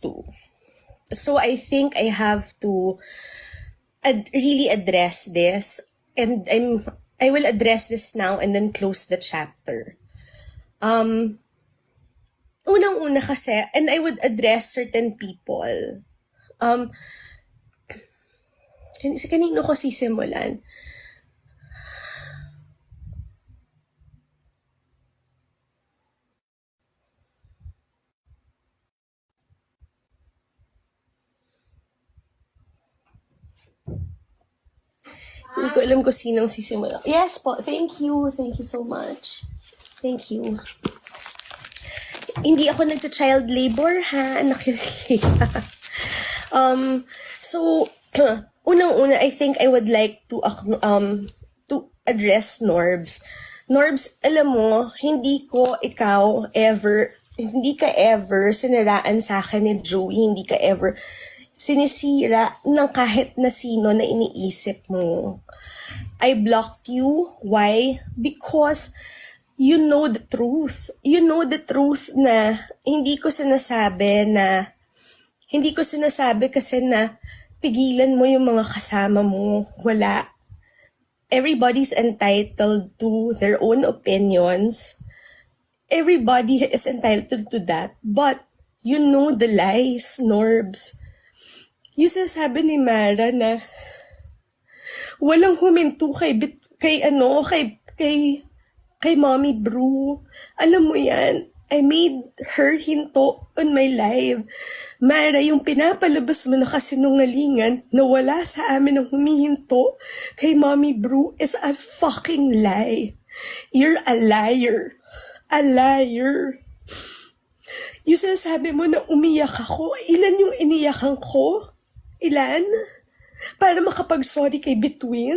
too. So I think I have to really address this, and I will address this now and then close the chapter. Unang-una kasi, and I would address certain people. Kanino ko sisimulan? Hindi ko alam kung sinong sisimulan. Yes po, thank you. Thank you so much. Thank you. Hindi ako nagcha-child labor, ha? Nakikita. So, unang-una, I think I would like to address Norbs. Norbs, alam mo, hindi ka ever siniraan sa akin ni Joey, hindi ka ever sinisira ng kahit na sino na iniisip mo. I blocked you. Why? Because you know the truth. You know the truth na hindi ko sinasabi kasi na pigilan mo yung mga kasama mo. Wala. Everybody's entitled to their own opinions. Everybody is entitled to that. But you know the lies, Norbs. Yung sinasabi ni Mara na walang huminto kay Mommy Brew. Alam mo yan, I made her hinto on my live. Mara, yung pinapalabas mo na kasinungalingan na wala sa amin ang humihinto kay Mommy Brew is a fucking lie. You're a liar. A liar. Yung sinasabi mo na umiyak ako, ilan yung iniyakan ko? Ilan? Para makapag-sorry kay Between?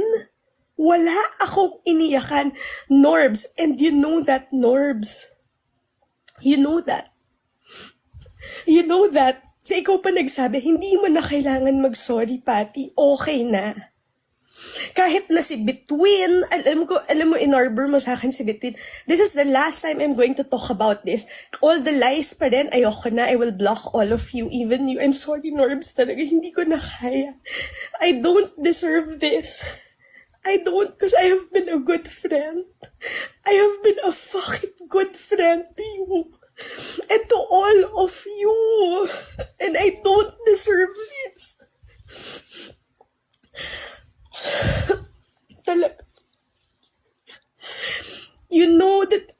Wala akong iniyakan, Norbs. And you know that, Norbs. You know that. You know that. So ikaw pa nagsabi, hindi mo na kailangan mag-sorry, Patty. Okay na. Kahit na si Between, alam mo, in-arbor mo sa akin si Between, this is the last time I'm going to talk about this. All the lies pa rin, ayoko na, I will block all of you, even you. I'm sorry, Norbs, talaga, hindi ko na kaya. I don't deserve this. I don't, because I have been a good friend. I have been a fucking good friend to you. And to all of you. And I don't deserve this. Talaga. You know that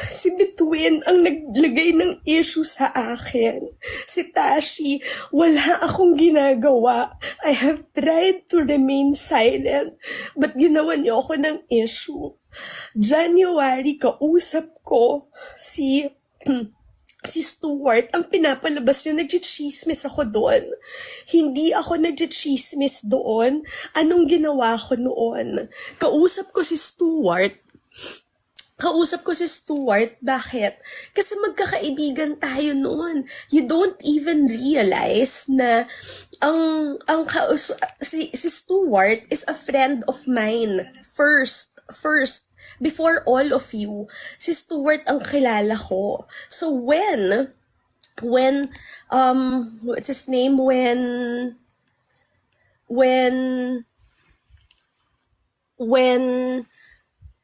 si Between ang naglagay ng issue sa akin. Si Tashi, wala akong ginagawa. I have tried to remain silent, but ginawa niyo ako ng issue. January, kausap ko si Stuart, ang pinapalabas niyo, nagchichismis ako doon. Hindi ako nagchichismis doon. Anong ginawa ko noon? Kausap ko si Stuart, bakit? Kasi magkakaibigan tayo noon. You don't even realize na si Stuart is a friend of mine. First, before all of you, si Stuart ang kilala ko. So when what's his name? When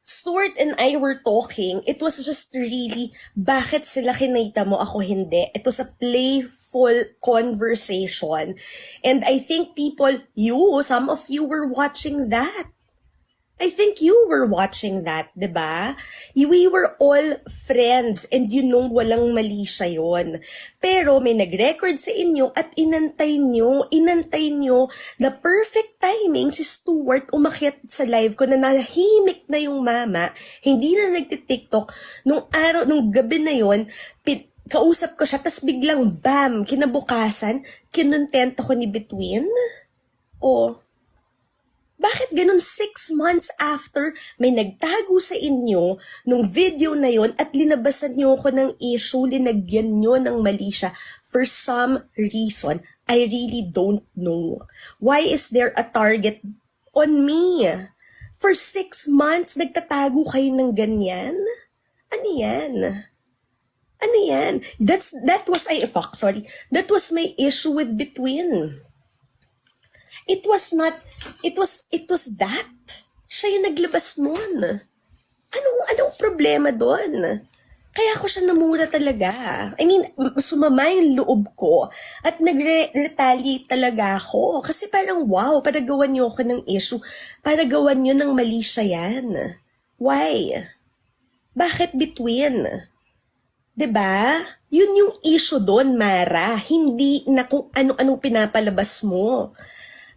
Stuart and I were talking, it was just really, bakit sila kinita mo, ako hindi? It was a playful conversation. And I think some of you were watching that. I think you were watching that, diba? We were all friends and you know walang mali siya yun. Pero may nag-record sa inyo at inantay nyo the perfect timing si Stuart umakyat sa live ko na nahimik na yung mama, hindi na nagtitiktok. Nung gabi na yun, kausap ko siya, tas biglang bam, kinabukasan, kinontent ako ni Between. Bakit ganun 6 months after may nagtago sa inyo nung video na yon at linabasan nyo ko ng issue, linagyan nyo ng mali siya for some reason? I really don't know. Why is there a target on me? For 6 months, nagtatago kayo ng ganyan? Ano yan? Ano yan? That was my issue with Between. It was that. Siya yung naglabas nun. Anong problema doon? Kaya ako siya namura talaga. I mean, sumama yung loob ko at nagre-retaliate talaga ako. Kasi parang, wow, para gawan niyo ako ng issue. Para gawan niyo ng mali siya yan. Why? Bakit Between? 'Di ba? Yun yung issue doon, Mara. Hindi na kung ano-anong pinapalabas mo.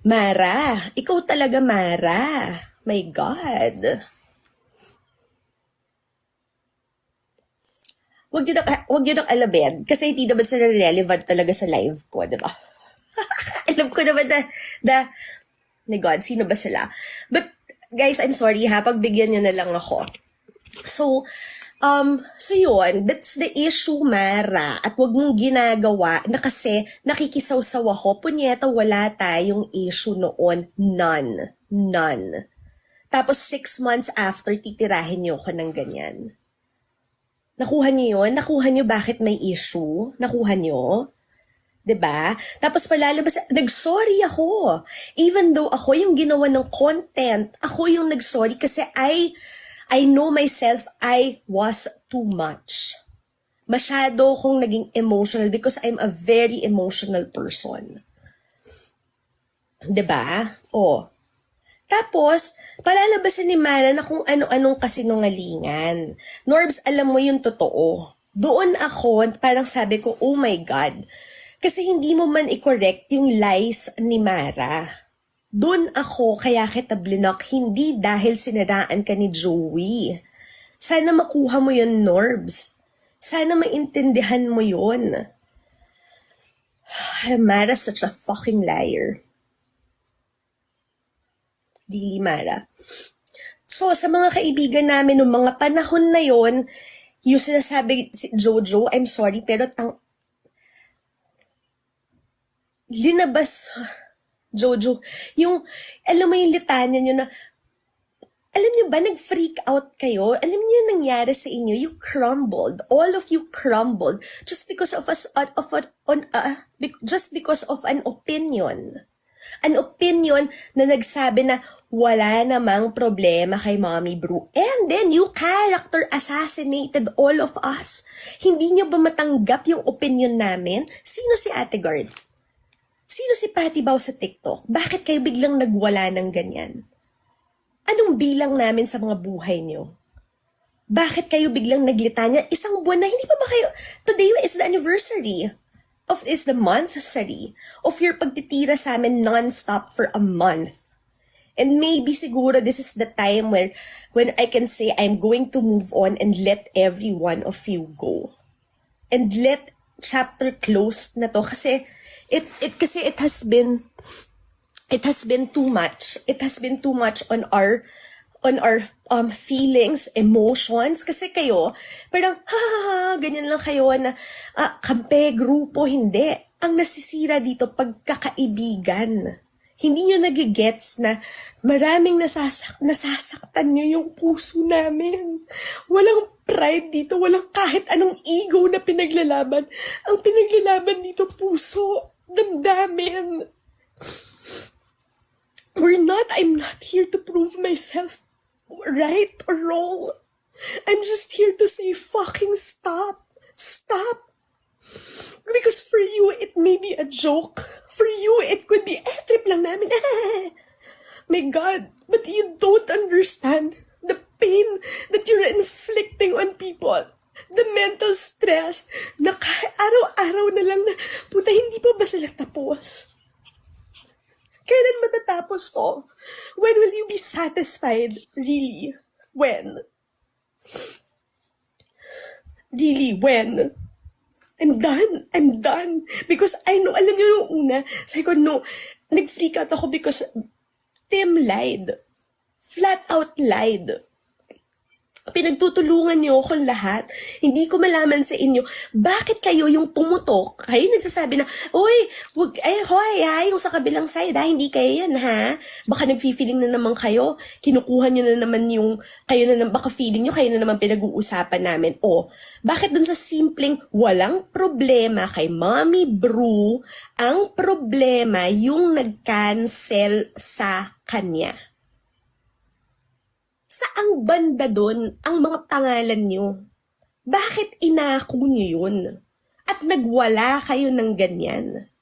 Mara, ikaw talaga, Mara. My God. Wag niyo nang alamin kasi hindi naman sila relevant talaga sa live ko, 'di ba? Alam ko naman na my God, sino ba sila? But guys, I'm sorry ha, pagbigyan niyo na lang ako. So yun, that's the issue, Mara. At wag mong ginagawa na kasi nakikisawsaw ako, punyeta, wala tayong issue noon. None. Tapos 6 months after, titirahin niyo ako ng ganyan. Nakuha niyo yun? Nakuha niyo bakit may issue? Nakuha niyo? 'Di ba? Tapos palalabas, nag-sorry ako. Even though ako yung ginawa ng content, ako yung nag-sorry kasi I know myself, I was too much. Masyado akong naging emotional because I'm a very emotional person. 'Di ba? Tapos, palalabasin ni Mara na kung ano-anong kasinungalingan. Norbs, alam mo yung totoo. Doon ako, parang sabi ko, oh my God. Kasi hindi mo man i-correct yung lies ni Mara. Doon ako kaya kita blinak, hindi dahil siniraan ka ni Joey. Sana makuha mo yun, Norbs. Sana maintindihan mo yun. Mara's such a fucking liar. Really, Mara. So, sa mga kaibigan namin noong mga panahon na yon, yung sinasabi si Jojo, I'm sorry, pero linabas, Jojo, yung, alam mo yung litanya nyo na, alam niyo ba, nag-freak out kayo? Alam niyo yung nangyari sa inyo? You crumbled. All of you crumbled just because of just because of an opinion. An opinion na nagsabi na wala namang problema kay Mommy Bru. And then, you character assassinated all of us. Hindi niyo ba matanggap yung opinion namin? Sino si Ate Guard? Sino si Patty Bao sa TikTok? Bakit kayo biglang nagwala ng ganyan? Anong bilang namin sa mga buhay niyo? Bakit kayo biglang naglitanya? Isang buwan na, hindi pa ba kayo? Today is the anniversary. Is the month-sary of your pagtitira sa amin non-stop for a month. And maybe siguro this is the time when I can say I'm going to move on and let every one of you go. And let chapter closed na to kasi it has been too much. It has been too much on our feelings, emotions, kasi kayo, parang, ganyan lang kayo na, kampe, grupo, hindi. Ang nasisira dito, pagkakaibigan. Hindi nyo nagigets na maraming nasasaktan nyo yung puso namin. Walang pride dito, walang kahit anong ego na pinaglalaban. Ang pinaglalaban dito, puso, damdamin. I'm not here to prove myself right or wrong. I'm just here to say fucking stop. Stop. Because for you, it may be a joke. For you, it could be, trip lang namin. My God, but you don't understand the pain that you're inflicting on people. The mental stress na araw-araw na lang na, puta, hindi pa ba sila tapos? Kailan matatapos to? When will you be satisfied? Really? When? Really, when? I'm done. Because I know, alam niyo yung una, sabi ko, no, nag-freak out ako because Tim lied. Flat out lied. Pinagtutulungan niyo akong lahat. Hindi ko malaman sa inyo, bakit kayo yung pumutok? Kayo nagsasabi na, uy, wag, ay, hoy, ha, yung sa kabilang side, ha, hindi kayo yan, ha? Baka nag-feeling na naman kayo, kinukuha niyo na naman yung, kayo na naman, baka feeling niyo, kayo na naman pinag-uusapan namin. O, bakit dun sa simpleng walang problema kay Mommy Brew, ang problema yung nag-cancel sa kanya? Saang banda doon ang mga pangalan nyo? Bakit inako nyo yun? At nagwala kayo ng ganyan?